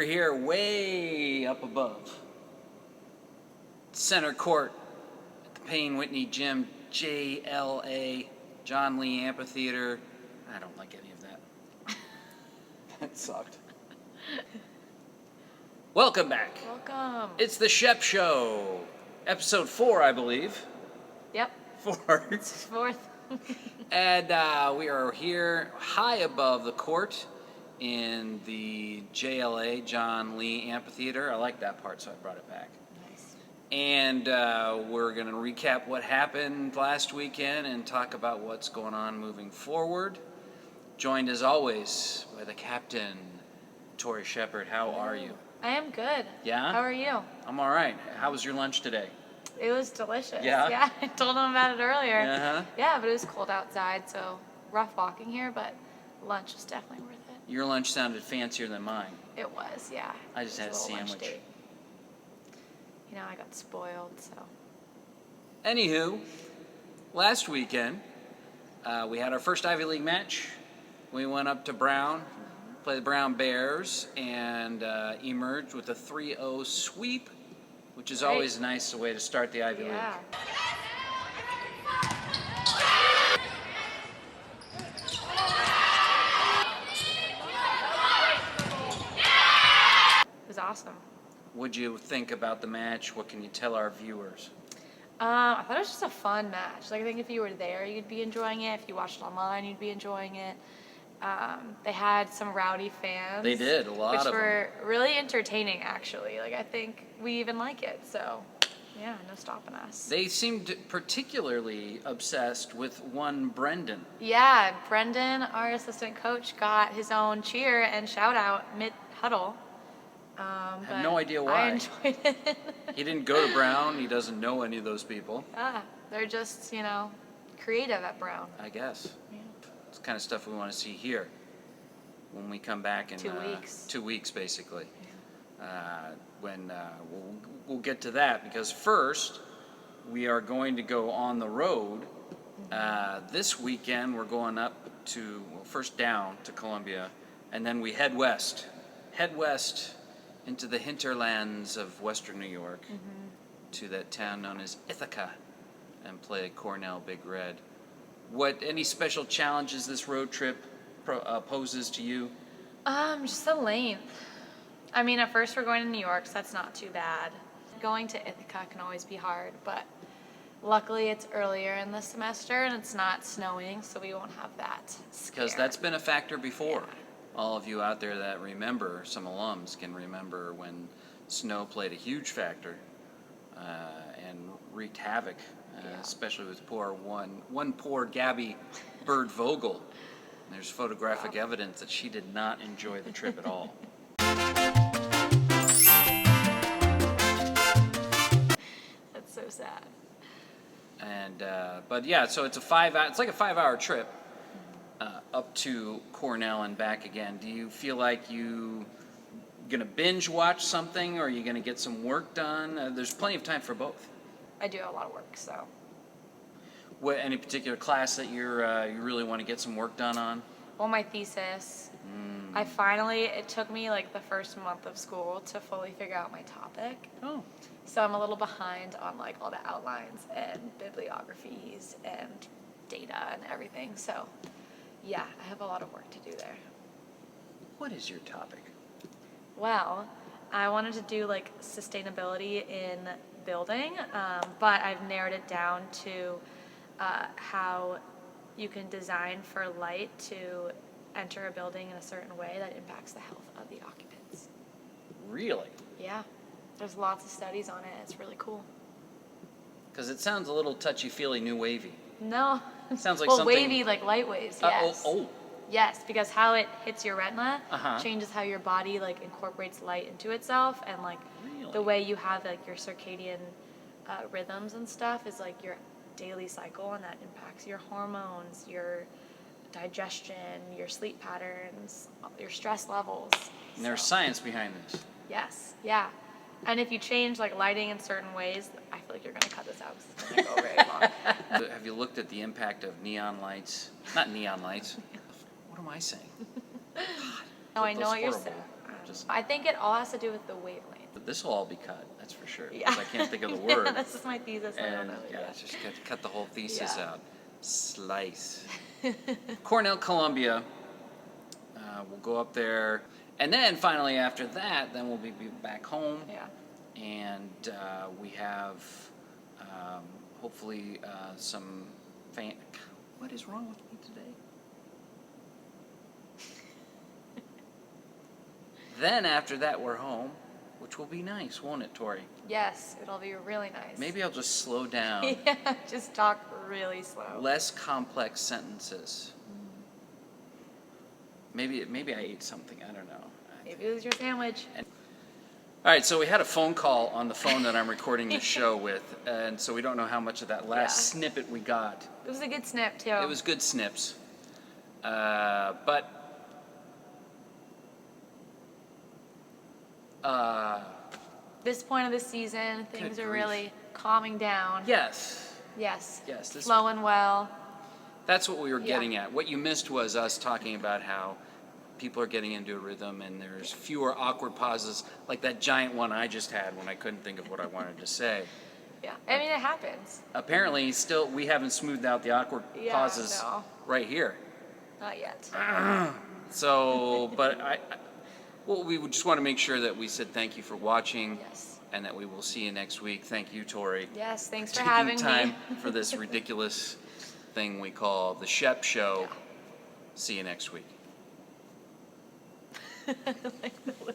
here way up above. Center court at the Payne Whitney Gym, JLA, John Lee Amphitheater. I don't like any of that. That sucked. Welcome back. Welcome. It's the Shep Show. Episode 4, I believe. Yep. 4. It's fourth. And we are here high above the court in the JLA, John Lee Amphitheater. I like that part, so I brought it back. Nice. And we're going to recap what happened last weekend and talk about what's going on moving forward. Joined, as always, by the captain, Tori Shepard. How are you? I am good. Yeah? How are you? I'm all right. How was your lunch today? It was delicious. Yeah? Yeah, I told them about it earlier. Uh-huh. Yeah, but it was cold outside, so rough walking here, but lunch was definitely worth it. Your lunch sounded fancier than mine. It was, yeah. I just had a sandwich. Date. You know, I got spoiled, so. Anywho, last weekend, we had our first Ivy League match. We went up to Brown, played the Brown Bears, and emerged with a 3-0 sweep, which is always a nice way to start the Ivy League. It was awesome. What'd you think about the match? What can you tell our viewers? I thought it was just a fun match. Like, I think if you were there, you'd be enjoying it. If you watched it online, you'd be enjoying it. They had some rowdy fans. They did, a lot of them. Which were really entertaining, actually. Like, I think we even like it, so yeah, no stopping us. They seemed particularly obsessed with one Brendan. Yeah, Brendan, our assistant coach, got his own cheer and shout out mid-huddle. I have no idea why. I enjoyed it. He didn't go to Brown. He doesn't know any of those people. They're just, creative at Brown. I guess. Yeah. It's the kind of stuff we want to see here when we come back in 2 weeks. 2 weeks, basically. Yeah. When we'll get to that, because first we are going to go on the road. This weekend we're going up to, first down to Columbia, and then we head west. Into the hinterlands of Western New York, to that town known as Ithaca, and play Cornell Big Red. Any special challenges this road trip poses to you? Just the length. I mean, at first we're going to New York, so that's not too bad. Going to Ithaca can always be hard, but luckily it's earlier in the semester and it's not snowing, so we won't have that scare. Because that's been a factor before. Yeah. All of you out there that remember, some alums can remember when snow played a huge factor and wreaked havoc, especially with one poor Gabby Bird Vogel. There's photographic evidence that she did not enjoy the trip at all. That's so sad. And but yeah, so it's like a 5-hour trip up to Cornell and back again. Do you feel like you gonna binge watch something, or are you gonna get some work done? There's plenty of time for both. I do have a lot of work, so. Any particular class that you really want to get some work done on? Well, my thesis. It took me like the first month of school to fully figure out my topic. Oh. So I'm a little behind on like all the outlines and bibliographies and data and everything. So yeah, I have a lot of work to do there. What is your topic? Well, I wanted to do like sustainability in building, but I've narrowed it down to how you can design for light to enter a building in a certain way that impacts the health of the occupants. Really? Yeah, there's lots of studies on it. It's really cool. Because it sounds a little touchy-feely, new wavy. No. It sounds like well, something... wavy like light waves, yes. Oh. Yes, because how it hits your retina changes how your body like incorporates light into itself, and like the way you have like your circadian rhythms and stuff is like your daily cycle, and that impacts your hormones, your digestion, your sleep patterns, your stress levels. And there's science behind this. Yes, yeah. And if you change like lighting in certain ways, I feel like you're going to cut this out because it's going to go very long. Have you looked at the impact of neon lights? Not neon lights. What am I saying? God, No, I know what you're horrible. saying. just. I think it all has to do with the wavelength. But this will all be cut. That's for sure. Yeah. 'Cause I can't think of the word. This is my thesis. I don't And know. yeah, it's just cut the whole thesis Yeah. out. Slice. Cornell, Columbia. We'll go up there, and then finally after that, then we'll be back home. Yeah. And we have hopefully some fan. What is wrong with me today? Then after that, we're home, which will be nice, won't it, Tori? Yes, it'll be really nice. Maybe I'll just slow down. Yeah, just talk really slow. Less complex sentences. Maybe I ate something. I don't know. Maybe it was your sandwich. All right, so we had a phone call on the phone that I'm recording the show with, and so we don't know how much of that last snippet we got. It was a good snip too. It was good snips, but this point of the season, things Good are grief. really calming down. yes, Yes. this Flowing well. that's what we were Yeah. getting at. What you missed was us talking about how people are getting into a rhythm and there's fewer awkward pauses, like that giant one I just had when I couldn't think of what I wanted to say. Yeah. I mean, it happens. Apparently, still we haven't smoothed out the awkward Yeah, pauses no. right here. Not yet. So, but well, we would just want to make sure that we said thank you for watching, Yes. and that we will see you next week. Thank you, Tori. Yes. Thanks for Taking having time me. for this ridiculous thing we call the Shep Show. Yeah. See you next week. Like the way-